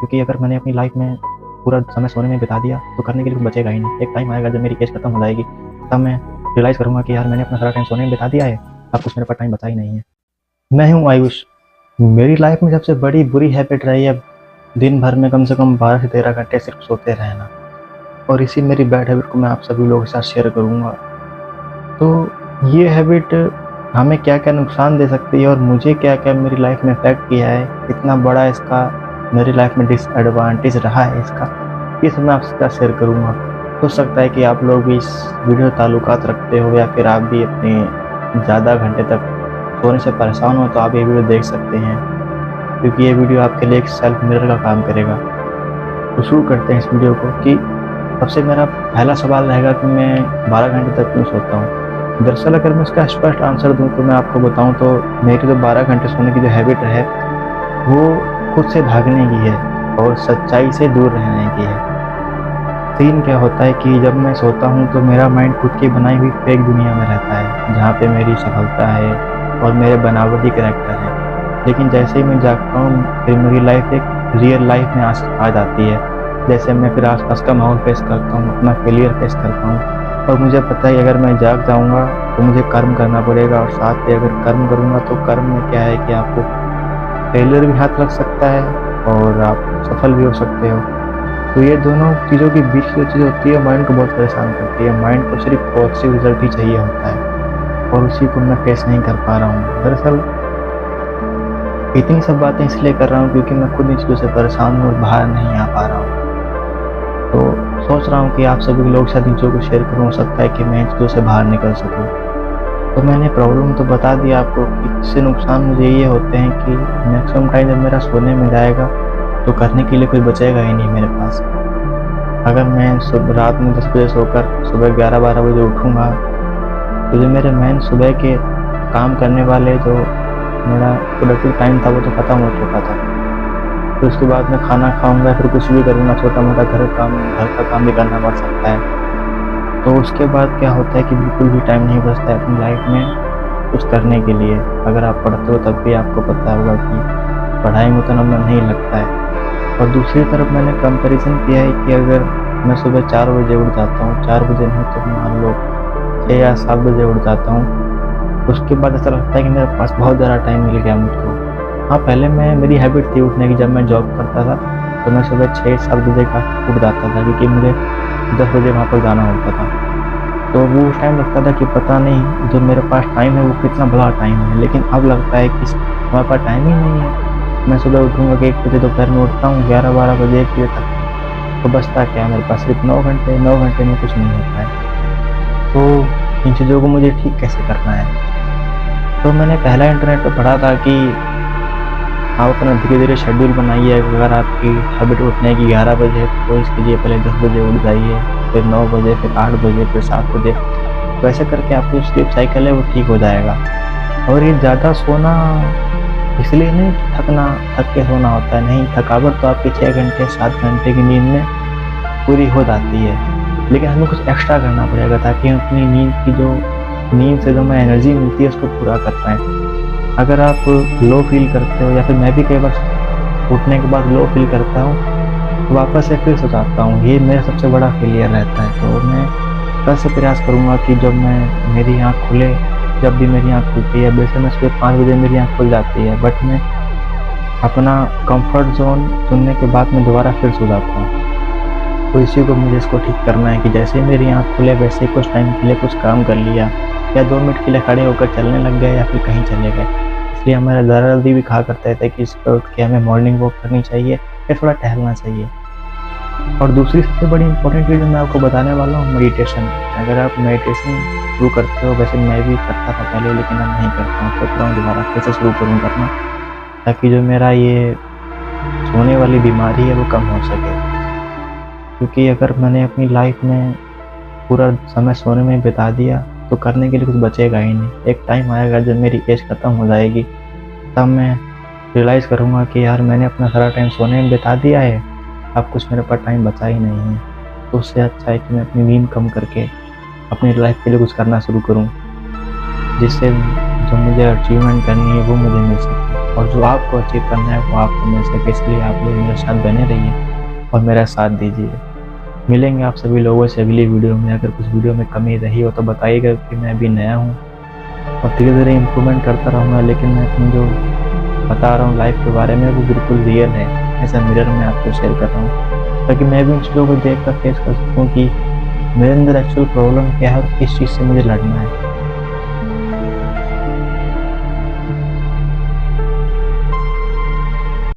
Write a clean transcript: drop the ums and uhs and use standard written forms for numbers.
क्योंकि अगर मैंने अपनी लाइफ में पूरा समय सोने में बिता दिया तो करने के लिए कुछ बचेगा ही नहीं। एक टाइम आएगा जब मेरी एज खत्म हो जाएगी, तब मैं रियलाइज़ करूँगा कि यार मैंने अपना सारा टाइम सोने में बिता दिया है, अब कुछ मेरे पास टाइम बचा ही नहीं है। मैं हूँ आयुष। मेरी लाइफ में सबसे बड़ी बुरी हैबिट रही है दिन भर में कम से कम 12 से 13 घंटे सिर्फ सोते रहना, और इसी मेरी बैड हैबिट को मैं आप सभी लोगों के साथ शेयर करूँगा। तो ये हैबिट हमें क्या-क्या नुकसान दे सकती है और मुझे क्या-क्या मेरी लाइफ में इफ़ेक्ट किया है, कितना बड़ा इसका मेरी लाइफ में डिसएडवांटेज रहा है इसका, ये सब मैं आपके साथ शेयर करूँगा। हो सकता है कि आप लोग भी इस वीडियो से ताल्लुकात रखते हो या फिर आप भी अपने ज़्यादा घंटे तक सोने से परेशान हो तो आप ये वीडियो देख सकते हैं, क्योंकि ये वीडियो आपके लिए एक सेल्फ मिरर का काम करेगा। तो शुरू करते हैं इस वीडियो को कि सबसे मेरा पहला सवाल रहेगा कि मैं 12 घंटे तक क्यों सोता हूँ। दरअसल अगर मैं इसका स्पष्ट आंसर दूँ तो मैं आपको बताऊँ तो मेरी जो 12 घंटे सोने की जो हैबिट है वो खुद से भागने की है और सच्चाई से दूर रहने की है। सीन क्या होता है कि जब मैं सोता हूँ तो मेरा माइंड खुद की बनाई हुई फेक दुनिया में रहता है, जहाँ पे मेरी सफलता है और मेरे बनावटी कैरेक्टर है। लेकिन जैसे ही मैं जागता हूँ फिर मेरी लाइफ एक रियल लाइफ में आ जाती है। जैसे मैं फिर आसपास का माहौल फेस करता हूँ, अपना फेलियर फेस करता हूँ, और मुझे पता है अगर मैं जाग जाऊँगा तो मुझे कर्म करना पड़ेगा, और साथ ही अगर कर्म करूँगा तो कर्म में क्या है कि आपको फेलियर भी हाथ लग सकता है और आप सफल भी हो सकते हो। तो ये दोनों चीज़ों के बीच जो चीज़ होती है माइंड को बहुत परेशान करती है। माइंड को सिर्फ पॉजिटिव रिजल्ट ही चाहिए होता है और उसी को मैं फेस नहीं कर पा रहा हूँ। दरअसल इतनी सब बातें इसलिए कर रहा हूँ क्योंकि मैं खुद इन चीज़ों से परेशान हूँ और बाहर नहीं आ पा रहा हूँ। तो सोच रहा हूँ कि आप सभी लोग साथ इन चीज़ों को शेयर करूँ, हो सकता है कि मैं इन चीज़ों से बाहर निकल सकूँ। तो मैंने प्रॉब्लम तो बता दिया आपको कि इससे नुकसान मुझे ये होते हैं कि मैक्सिमम टाइम जब मेरा सोने में जाएगा तो करने के लिए कुछ बचेगा ही नहीं मेरे पास। अगर मैं रात में 10 बजे सोकर सुबह 11-12 बजे उठूँगा तो जो मेरे मेन सुबह के काम करने वाले जो मेरा प्रोडक्टिव टाइम था वो तो ख़त्म हो चुका था। फिर उसके बाद मैं खाना खाऊँगा, फिर कुछ भी करूँगा, छोटा मोटा घर का काम भी करना पड़ सकता है। तो उसके बाद क्या होता है कि बिल्कुल भी टाइम नहीं बचता है अपनी लाइफ में कुछ करने के लिए। अगर आप पढ़ते हो तब भी आपको पता होगा कि पढ़ाई में उतना मन नहीं लगता है। और दूसरी तरफ मैंने कंपैरिजन किया है कि अगर मैं सुबह 4 बजे उठ जाता हूँ, 4 बजे नहीं तो मान लो 6 या 7 बजे उठ जाता हूँ, उसके बाद ऐसा लगता है कि मेरे पास बहुत ज़्यादा टाइम मिल गया मुझको। हाँ, पहले मेरी हैबिट थी उठने की। जब मैं जॉब करता था तो मैं सुबह 6-7 बजे का उठ जाता था क्योंकि मुझे 10 बजे वहाँ पर जाना होता था। तो वो उस टाइम लगता था कि पता नहीं जो मेरे पास टाइम है वो कितना बड़ा टाइम है, लेकिन अब लगता है कि हमारे पास टाइम ही नहीं है। मैं सुबह उठूँगा कि 1 बजे, दोपहर में उठता हूँ 11-12 बजे 1 बजे तक, तो बचता क्या है मेरे पास सिर्फ 9 घंटे। 9 घंटे में कुछ नहीं होता है। तो इन चीज़ों को मुझे ठीक कैसे करना है? तो मैंने पहला इंटरनेट पर पढ़ा था कि आप अपना धीरे-धीरे शेड्यूल बनाइए। अगर आपकी हैबिट उठने की 11 बजे है तो कोशिश कीजिए पहले 10 बजे उठ जाइए, फिर 9 बजे, फिर 8 बजे, फिर 7 बजे। तो ऐसे करके आपकी जो स्लीप साइकिल है वो ठीक हो जाएगा। और ये ज़्यादा सोना इसलिए नहीं कि थक के सोना होता है, नहीं, थकावट तो आपकी 6 घंटे 7 घंटे की नींद में पूरी हो जाती है, लेकिन हमें कुछ एक्स्ट्रा करना पड़ेगा ताकि हम अपनी नींद से जो हमें एनर्जी मिलती है उसको पूरा कर पाएँ। अगर आप लो फील करते हो या फिर मैं भी कई बार उठने के बाद लो फील करता हूँ तो वापस से फिर सो जाता हूँ, ये मेरा सबसे बड़ा फेलियर रहता है। तो मैं कल से प्रयास करूँगा कि जब मेरी आँख खुले, जब भी मेरी आँख खुलती है, वैसे मैं सुबह 5 बजे मेरी आँख खुल जाती है, बट मैं अपना कंफर्ट जोन चुनने के बाद मैं दोबारा फिर सो जाता हूँ। तो इसी को मुझे इसको ठीक करना है कि जैसे ही मेरी आँख खुले वैसे ही कुछ टाइम के लिए कुछ काम कर लिया, या 2 मिनट के लिए खड़े होकर चलने लग गए या फिर कहीं चले गए। इसलिए हमारे दादा-दादी भी कहा करते थे कि सुबह उठ के हमें मॉर्निंग वॉक करनी चाहिए या थोड़ा टहलना चाहिए। और दूसरी सबसे बड़ी इंपॉर्टेंट चीज़ मैं आपको बताने वाला हूँ मेडिटेशन। अगर आप मेडिटेशन शुरू करते हो, वैसे मैं भी करता था पहले लेकिन अब नहीं करता हूँ, सोच रहा हूँ दोबारा फिर से शुरू करूँ करना, ताकि जो मेरा ये सोने वाली बीमारी है वो कम हो सके। क्योंकि अगर मैंने अपनी लाइफ में पूरा समय सोने में बिता दिया तो करने के लिए कुछ बचेगा ही नहीं। एक टाइम आएगा जब मेरी एज खत्म हो जाएगी, तब मैं रियलाइज़ करूँगा कि यार मैंने अपना सारा टाइम सोने में बिता दिया है, अब कुछ मेरे पास टाइम बचा ही नहीं है। तो उससे अच्छा है कि मैं अपनी नींद कम करके अपनी लाइफ के लिए कुछ करना शुरू करूँ, जिससे जो मुझे अचीवमेंट करनी है वो मुझे मिल सके। और जो आपको अचीव करना है वो आपको मिल सके, इसलिए आप लोग मेरे साथ बने रहिए और मेरा साथ दीजिए। मिलेंगे आप सभी लोगों से अगली वीडियो में। अगर कुछ वीडियो में कमी रही हो तो बताइएगा, कि मैं अभी नया हूँ और धीरे धीरे इम्प्रूवमेंट करता रहूँगा, लेकिन मैं अपनी जो बता रहा हूँ लाइफ के बारे में वो बिल्कुल रियल है, ऐसा मिरर में आपको शेयर कर रहा हूँ, ताकि मैं भी उन चीज़ों को देख कर फेस कर सकूँ कि मेरे अंदर एक्चुअल प्रॉब्लम क्या है और किस चीज़ से मुझे लड़ना है।